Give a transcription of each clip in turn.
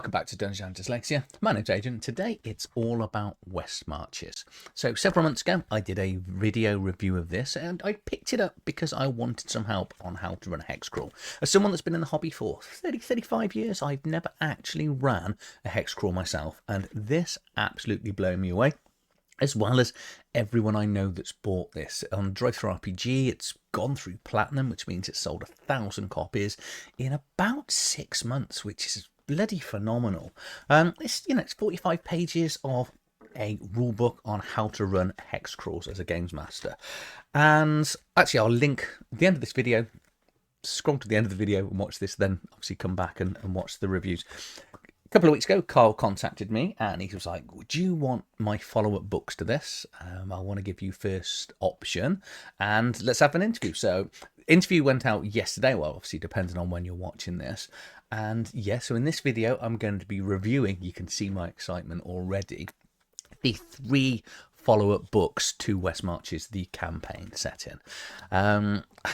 Welcome back to Dungeons and Dyslexia. My name's Adrian. Today it's all about West Marches. So several months ago I did a video review of this and I picked it up because I wanted some help on how to run a hex crawl. As someone that's been in the hobby for 35 years, I've never actually ran a hex crawl myself, and this absolutely blew me away. As well as everyone I know that's bought this. On TTRPG, it's gone through platinum, which means it's sold 1,000 copies in about 6 months, which is bloody phenomenal. It's 45 pages of a rule book on how to run hex crawls as a games master. And actually, I'll link at the end of this video. Scroll to the end of the video and watch this, then obviously come back and watch the reviews. A couple of weeks ago, Carl contacted me and he was like, would you want my follow-up books to this? I want to give you first option and let's have an interview. So interview went out yesterday, well, obviously depending on when you're watching this. And yeah, so in this video, I'm going to be reviewing, you can see my excitement already, the 3 follow-up books to West Marches, the campaign setting.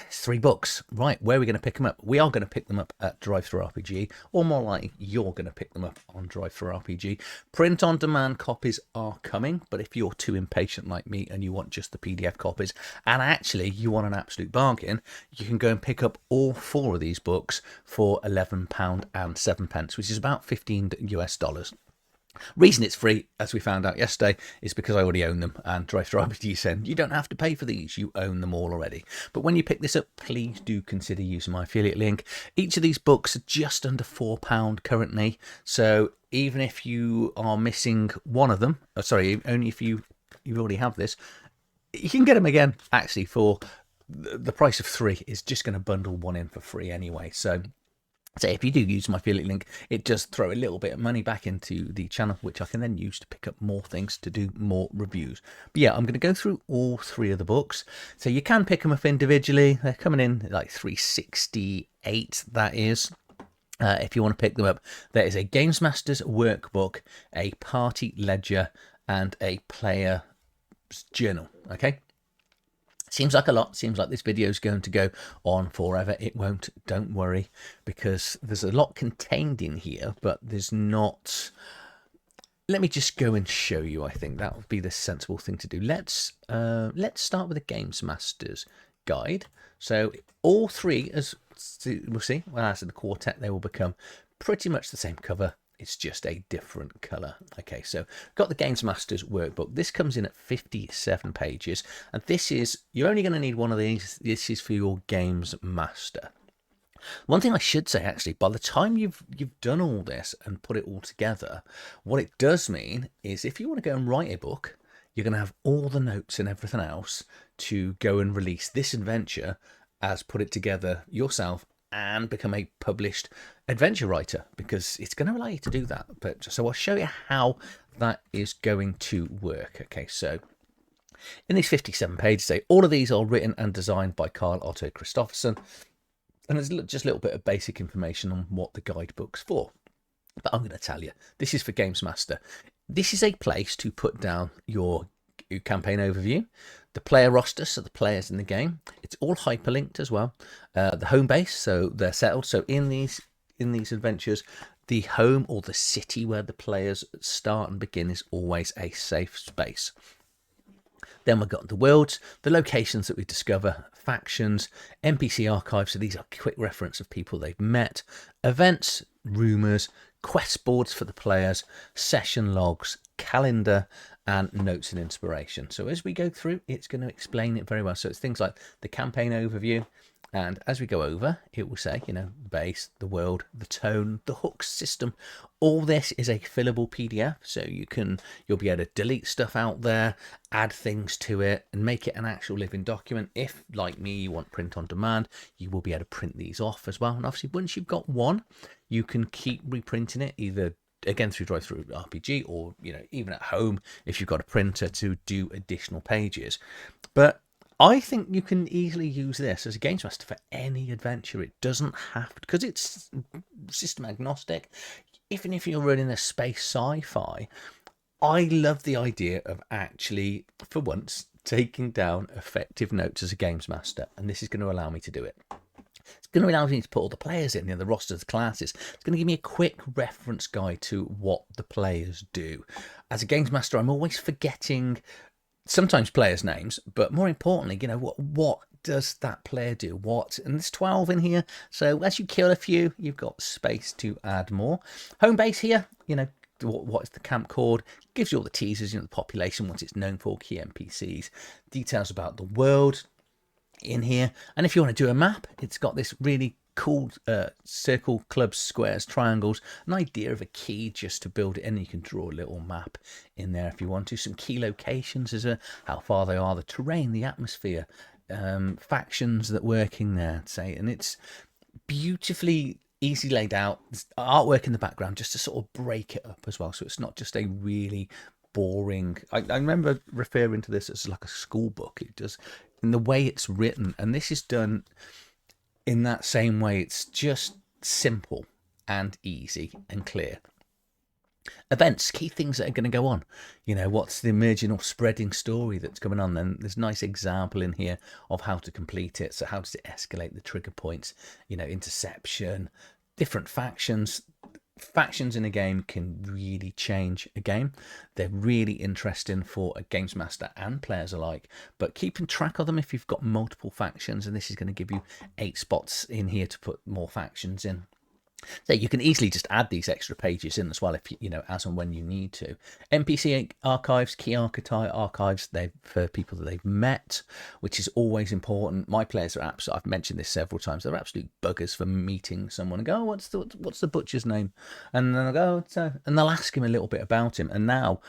3 books. Right, where are we going to pick them up? We are going to pick them up at DriveThruRPG, or more likely, you're going to pick them up on DriveThruRPG. Print-on-demand copies are coming, but if you're too impatient like me and you want just the PDF copies, and actually you want an absolute bargain, you can go and pick up all 4 of these books for £11 and 7 pence, which is about $15 US. Reason it's free, as we found out yesterday, is because I already own them, and DriveThruRPG said you don't have to pay for these, you own them all already. But when you pick this up, please do consider using my affiliate link. Each of these books are just under £4 currently, so even if you are missing one of them, only if you already have this, you can get them again actually for the price of 3. Is just going to bundle one in for free anyway. So if you do use my affiliate link, it does throw a little bit of money back into the channel, which I can then use to pick up more things, to do more reviews. But yeah, I'm going to go through all 3 of the books. So you can pick them up individually. They're coming in like $368, that is. If you want to pick them up, there is a Games Master's Workbook, a Party Ledger, and a Player's Journal. Okay. Seems like a lot. Seems like this video is going to go on forever. It won't, don't worry, because there's a lot contained in here, but there's not. Let me just go and show you. I think that would be the sensible thing to do. Let's start with the Games Master's Guide. So all 3, as we'll see, when I say the quartet, they will become pretty much the same cover. It's just a different color. Okay, so got the Games Master's Workbook. This comes in at 57 pages, and this is, you're only going to need one of these. This is for your Games Master. One thing I should say, actually, by the time you've done all this and put it all together, what it does mean is if you want to go and write a book, you're going to have all the notes and everything else to go and release this adventure as put it together yourself and become a published adventure writer, because it's going to allow you to do that. But so I'll show you how that is going to work. Okay, so in these 57 pages, all of these are written and designed by Carl Otto Christopherson, and there's just a little bit of basic information on what the guidebook's for. But I'm going to tell you, this is for Games Master. This is a place to put down your campaign overview, the player roster, so the players in the game. It's all hyperlinked as well. The home base, so they're settled. So in these adventures, the home or the city where the players start and begin is always a safe space. Then we've got the worlds, the locations that we discover, factions, NPC archives, so these are quick reference of people they've met, events, rumours, quest boards for the players, session logs, calendar, and notes and inspiration. So as we go through, it's going to explain it very well. So it's things like the campaign overview, and as we go over, it will say, base, the world, the tone, the hooks system. All this is a fillable PDF, so you'll be able to delete stuff out there, add things to it, and make it an actual living document. If, like me, you want print on demand, you will be able to print these off as well. And obviously, once you've got one, you can keep reprinting it, either again through DriveThruRPG or even at home if you've got a printer to do additional pages. But I think you can easily use this as a Games Master for any adventure. It doesn't have to, because it's system agnostic. Even if you're running a space sci-fi, I love the idea of actually, for once, taking down effective notes as a Games Master, and this is going to allow me to do it. It's going to allow me to put all the players in, the rosters, the classes. It's going to give me a quick reference guide to what the players do. As a games master, I'm always forgetting sometimes players' names, but more importantly, what does that player do? And there's 12 in here, so as you kill a few, you've got space to add more. Home base here, what is the camp called? Gives you all the teasers, the population, what it's known for, key NPCs, details about the world in here. And if you want to do a map, it's got this really cool circle, clubs, squares, triangles, an idea of a key just to build it in. You can draw a little map in there if you want to. Some key locations as how far they are, the terrain, the atmosphere, factions that work in there, say, and it's beautifully easy laid out. There's artwork in the background just to sort of break it up as well, so it's not just a really boring. I remember referring to this as like a school book. It does in the way it's written, and this is done in that same way. It's just simple and easy and clear. Events, key things that are going to go on. What's the emerging or spreading story that's going on? Then there's a nice example in here of how to complete it. So how does it escalate the trigger points? Interception, different factions. Factions in a game can really change a game. They're really interesting for a games master and players alike, but keeping track of them if you've got multiple factions, and this is going to give you 8 spots in here to put more factions in. So you can easily just add these extra pages in as well, if as and when you need to. NPC archives, key archetype archives, they're for people that they've met, which is always important. My players are absolute. I've mentioned this several times. They're absolute buggers for meeting someone and go, oh, what's the butcher's name? And then I go, and they'll ask him a little bit about him. And now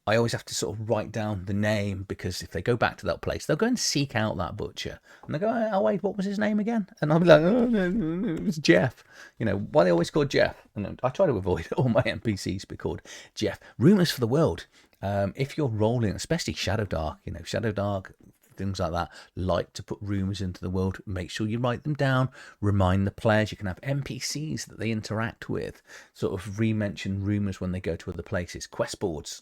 I always have to sort of write down the name, because if they go back to that place, they'll go and seek out that butcher. And they go, oh, wait, what was his name again? And I'll be like, oh, no, it was Jeff. Why they always called Jeff? And I try to avoid all my NPCs be called Jeff. Rumours for the world. If you're rolling, especially Shadow Dark, Shadow Dark, things like that, like to put rumours into the world. Make sure you write them down. Remind the players. You can have NPCs that they interact with, sort of re-mention rumours when they go to other places. Quest boards.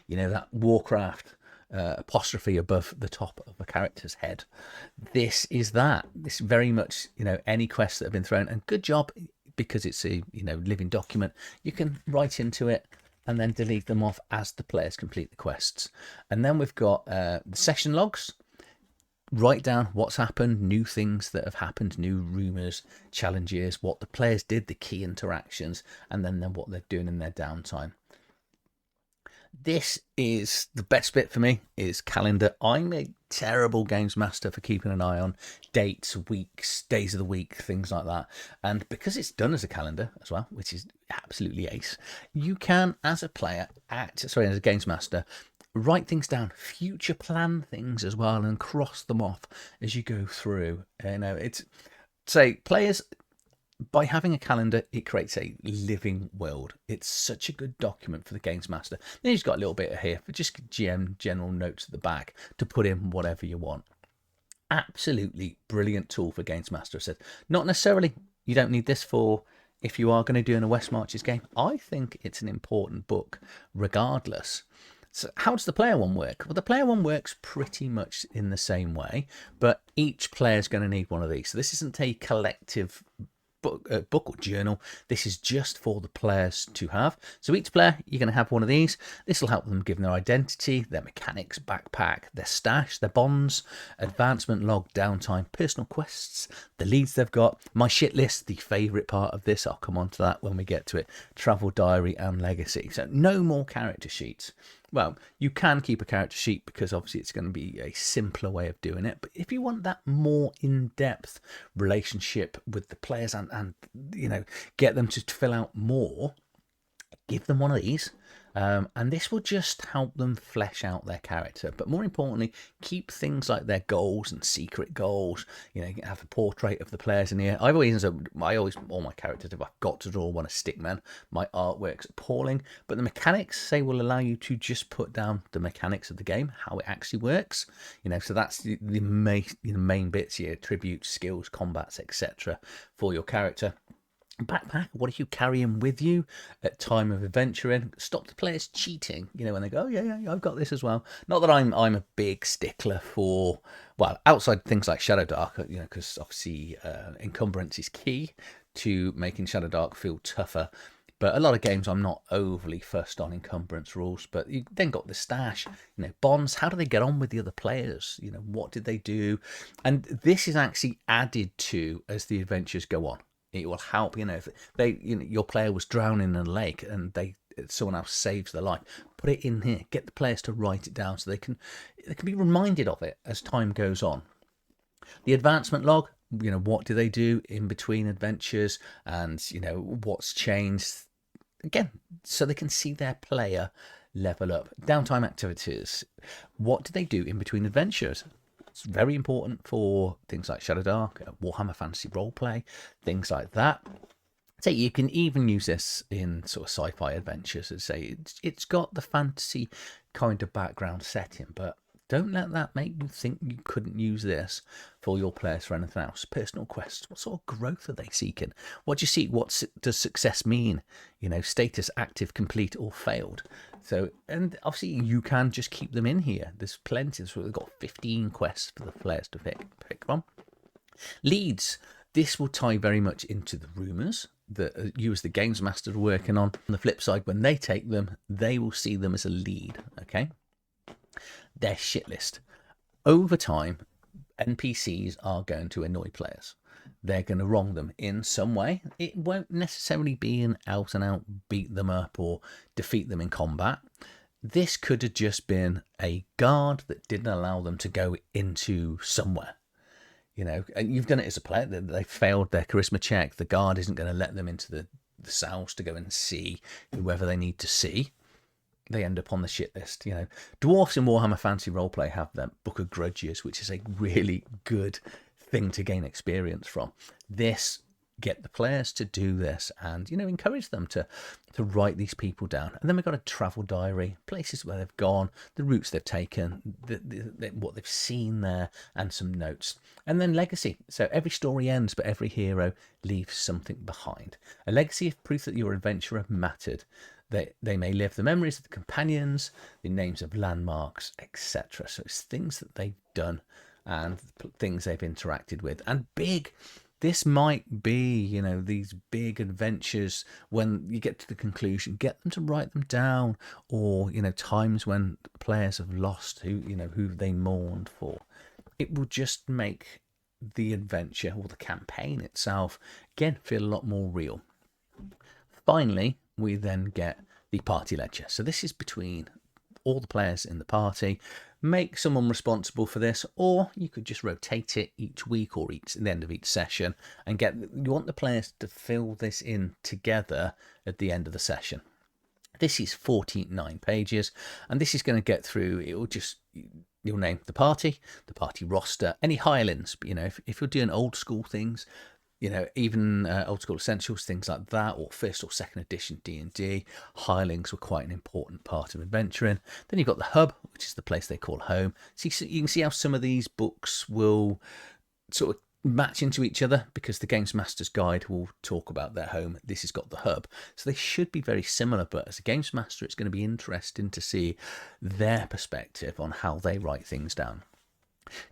That Warcraft apostrophe above the top of a character's head. This is that. This very much, any quests that have been thrown, and good job, because it's a, living document, you can write into it and then delete them off as the players complete the quests. And then we've got the session logs. Write down what's happened, new things that have happened, new rumours, challenges, what the players did, the key interactions, and then what they're doing in their downtime. This is the best bit for me, is calendar. I'm a terrible games master for keeping an eye on dates, weeks, days of the week, things like that. And because it's done as a calendar as well, which is absolutely ace, you can, as a player, as a games master, write things down, future plan things as well, and cross them off as you go through. Players, by having a calendar, it creates a living world. It's such a good document for the games master. Then you've got a little bit here for just general notes at the back to put in whatever you want. Absolutely brilliant tool for games master. I said, not necessarily, you don't need this for if you are going to do in a West Marches game. I think it's an important book regardless. So how does the player one work? Well, the player one works pretty much in the same way, but each player is going to need one of these. So this isn't a collective book or journal. This is just for the players to have. So each player, you're going to have one of these. This will help them give them their identity, their mechanics, backpack, their stash, their bonds, advancement log, downtime, personal quests, the leads they've got, my shit list, the favourite part of this. I'll come on to that when we get to it. Travel diary and legacy. So no more character sheets. Well, you can keep a character sheet because obviously it's going to be a simpler way of doing it. But if you want that more in-depth relationship with the players and get them to fill out more, give them one of these. And this will just help them flesh out their character. But more importantly, keep things like their goals and secret goals. Have a portrait of the players in here. All my characters, if I've got to draw one a stickman, my artwork's appalling. But the mechanics, will allow you to just put down the mechanics of the game, how it actually works. So that's the main bits here: tributes, skills, combats, etc. for your character. Backpack, what are you carrying with you at time of adventuring? Stop the players cheating, when they go, oh yeah, I've got this as well. Not that I'm a big stickler for, well, outside things like Shadow Dark, because obviously encumbrance is key to making Shadow Dark feel tougher. But a lot of games I'm not overly fussed on encumbrance rules. But you then got the stash, bonds. How do they get on with the other players? What did they do? And this is actually added to as the adventures go on. It will help, if your player was drowning in a lake and someone else saves their life. Put it in here. Get the players to write it down so they can be reminded of it as time goes on. The advancement log, what do they do in between adventures, and what's changed, again, so they can see their player level up. Downtime activities, what do they do in between adventures? It's very important for things like Shadow Dark, Warhammer Fantasy Roleplay, things like that. So you can even use this in sort of sci-fi adventures and say it's got the fantasy kind of background setting, but don't let that make you think you couldn't use this for your players for anything else. Personal quests, what sort of growth are they seeking? What do you see? What does success mean? Status active, complete, or failed. So, and obviously you can just keep them in here. There's plenty. So we've got 15 quests for the players to pick from. Leads. This will tie very much into the rumours that you as the games master are working on. On the flip side, when they take them, they will see them as a lead. Okay. Their shit list. Over time, NPCs are going to annoy players. They're going to wrong them in some way. It won't necessarily be an out and out beat them up or defeat them in combat. This could have just been a guard that didn't allow them to go into somewhere. And you've done it as a player. They failed their charisma check. The guard isn't going to let them into the cells to go and see whoever they need to see. They end up on the shit list. Dwarfs in Warhammer Fantasy Roleplay have their Book of Grudges, which is a really good thing to gain experience from. This, get the players to do this and, encourage them to write these people down. And then we've got a travel diary, places where they've gone, the routes they've taken, what they've seen there, and some notes. And then legacy. So every story ends, but every hero leaves something behind. A legacy of proof that your adventurer mattered. They may live the memories of the companions, the names of landmarks, etc. So it's things that they've done and things they've interacted with. And big, this might be, these big adventures when you get to the conclusion, get them to write them down, or, times when players have lost who they mourned for. It will just make the adventure or the campaign itself, again, feel a lot more real. Finally, we then get the party ledger. So this is between all the players in the party. Make someone responsible for this, or you could just rotate it each week or at the end of each session and you want the players to fill this in together at the end of the session. This is 49 pages, and this is going to get through, you'll name the party roster, any hirelings, if you're doing old school things, even old school essentials, things like that, or first or second edition D&D, hirelings were quite an important part of adventuring. Then you've got the hub, which is the place they call home. So you can see how some of these books will sort of match into each other, because the Games Master's Guide will talk about their home. This has got the hub. So they should be very similar, but as a Games Master, it's going to be interesting to see their perspective on how they write things down.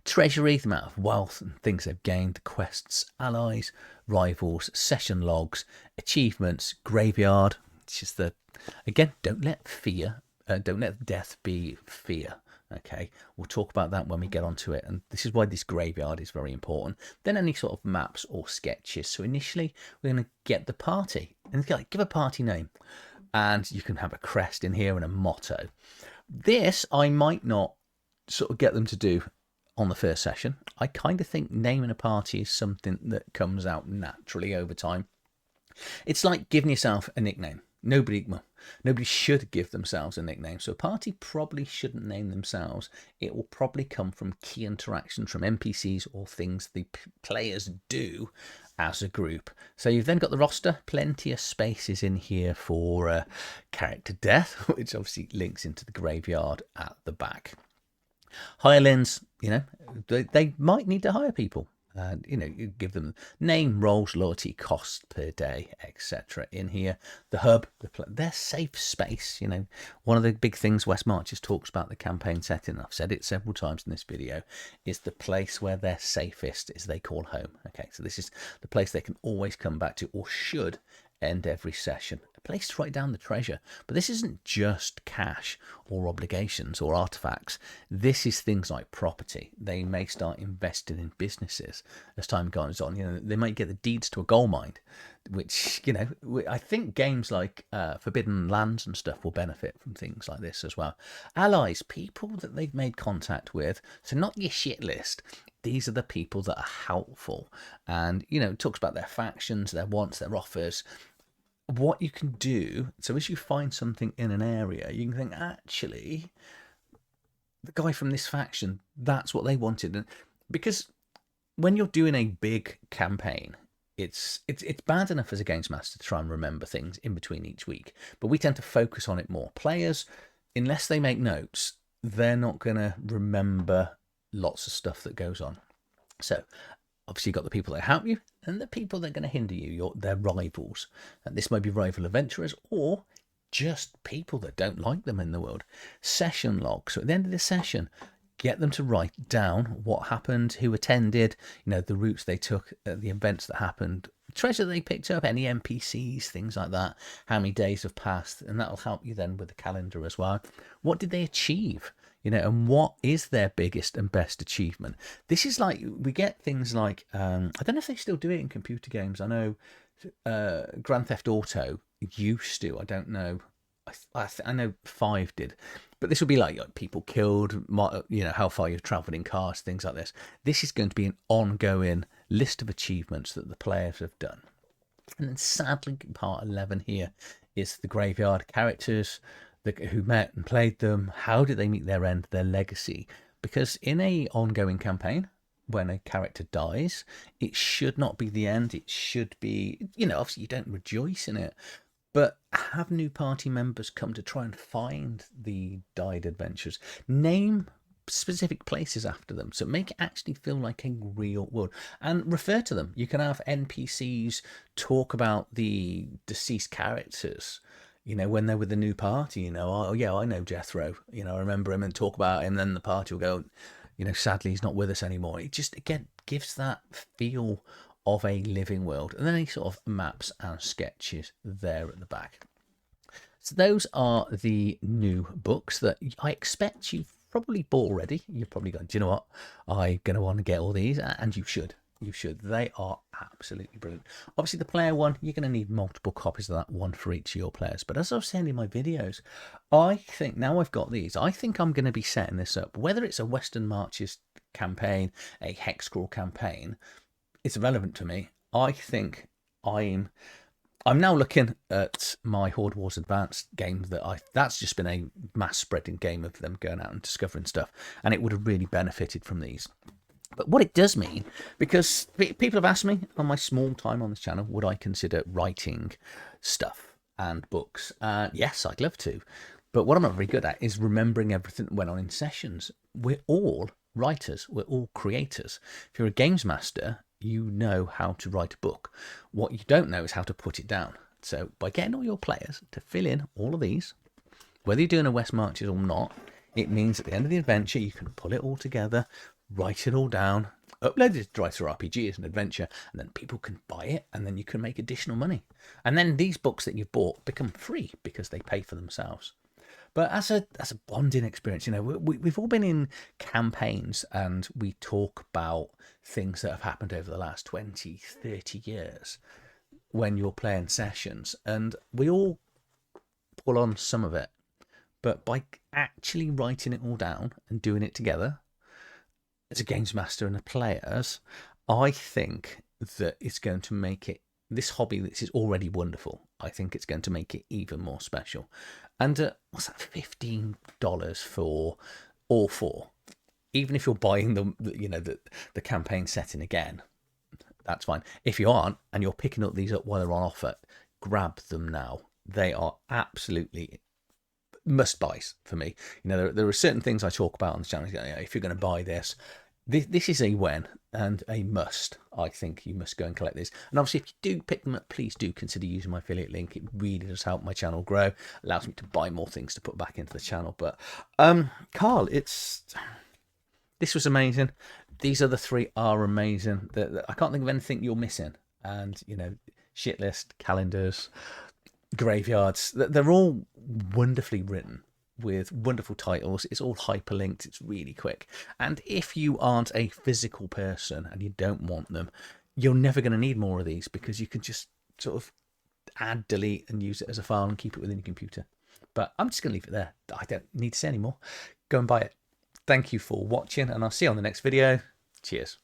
Treasury, the amount of wealth and things they've gained, the quests, allies, rivals, session logs, achievements, graveyard, which is again, don't let death be fear. Okay, we'll talk about that when we get onto it, and this is why this graveyard is very important. Then any sort of maps or sketches. So initially, we're going to get the party, and give a party name, and you can have a crest in here and a motto. This I might not sort of get them to do on the first session. I kind of think naming a party is something that comes out naturally over time. It's like giving yourself a nickname. Nobody should give themselves a nickname. So a party probably shouldn't name themselves. It will probably come from key interactions from NPCs or things the players do as a group. So you've then got the roster, plenty of spaces in here for character death, which obviously links into the graveyard at the back. Hirelings, they might need to hire people. And you give them name, roles, loyalty, cost per day, etc. in here. The hub, their safe space. One of the big things West Marches talks about the campaign setting, I've said it several times in this video, is the place where they're safest, is they call home. Okay, so this is the place they can always come back to, or should end every session. A place to write down the treasure. But this isn't just cash or obligations or artifacts. This is things like property. They may start investing in businesses as time goes on. They might get the deeds to a gold mine, which, I think games like Forbidden Lands and stuff will benefit from things like this as well. Allies, people that they've made contact with. So not your shit list. These are the people that are helpful. And, it talks about their factions, their wants, their offers, what you can do. So as you find something in an area, you can think, actually, the guy from this faction, that's what they wanted. And because when you're doing a big campaign, it's bad enough as a games master to try and remember things in between each week, but we tend to focus on it more. Players, unless they make notes, they're not going to remember lots of stuff that goes on. So obviously you've got the people that help you and the people that are going to hinder you, their rivals. And this might be rival adventurers or just people that don't like them in the world. Session logs. So at the end of the session, get them to write down what happened, who attended, the routes they took, the events that happened, treasure they picked up, any NPCs, things like that, how many days have passed, and that'll help you then with the calendar as well. What did they achieve? And what is their biggest and best achievement? This is like, we get things like, I don't know if they still do it in computer games. I know Grand Theft Auto used to, I don't know. I know 5 did, but this will be like people killed, how far you've travelled in cars, things like this. This is going to be an ongoing list of achievements that the players have done. And then sadly, part 11 here is the graveyard characters, who met and played them. How did they meet their end, their legacy? Because in a ongoing campaign, when a character dies, it should not be the end. It should be, obviously you don't rejoice in it, but have new party members come to try and find the died adventurers. Name specific places after them, so make it actually feel like a real world, and refer to them. You can have NPCs talk about the deceased characters, when they're with the new party. Oh yeah, I know Jethro, I remember him, and talk about him. And then the party will go, sadly he's not with us anymore. It just, again, gives that feel of a living world. And then any sort of maps and sketches there at the back. So those are the new books that I expect you've probably bought already. You're probably going, do you know what, I'm going to want to get all these, and you should. They are absolutely brilliant. Obviously the player one, you're going to need multiple copies of that, one for each of your players. But as I was saying in my videos, I think now I've got these, I think I'm going to be setting this up, whether it's a Western Marches campaign, a hex-crawl campaign, it's irrelevant to me. I think I'm now looking at my Horde Wars Advanced game that's just been a mass spreading game of them going out and discovering stuff, and it would have really benefited from these. But what it does mean, because people have asked me on my small time on this channel, would I consider writing stuff and books? Yes, I'd love to. But what I'm not very good at is remembering everything that went on in sessions. We're all writers. We're all creators. If you're a games master, you know how to write a book. What you don't know is how to put it down. So by getting all your players to fill in all of these, whether you're doing a West Marches or not, it means at the end of the adventure, you can pull it all together, write it all down, upload it to TTRPG as an adventure, and then people can buy it, and then you can make additional money. And then these books that you've bought become free because they pay for themselves. But as a bonding experience, we've all been in campaigns and we talk about things that have happened over the last 20, 30 years when you're playing sessions, and we all pull on some of it. But by actually writing it all down and doing it together as a games master and the players, I think that it's going to make it, this hobby, this is already wonderful, I think it's going to make it even more special. And what's that, $15 for all 4? Even if you're buying the campaign setting again, that's fine. If you aren't, and you're picking up these up while they're on offer, grab them now. They are absolutely must buys for me. There are certain things I talk about on the channel. If you're going to buy this, this is a when and a must. I think you must go and collect these. And obviously, if you do pick them up, please do consider using my affiliate link. It really does help my channel grow. Allows me to buy more things to put back into the channel. But Carl, this was amazing. These other three are amazing. I can't think of anything you're missing. And you know, shit list, calendars, graveyards. They're all wonderfully written with wonderful titles. It's all hyperlinked. It's really quick. And if you aren't a physical person and you don't want them, you're never going to need more of these, because you can just sort of add, delete, and use it as a file and keep it within your computer. But I'm just going to leave it there. I don't need to say any more. Go and buy it. Thank you for watching, and I'll see you on the next video. Cheers.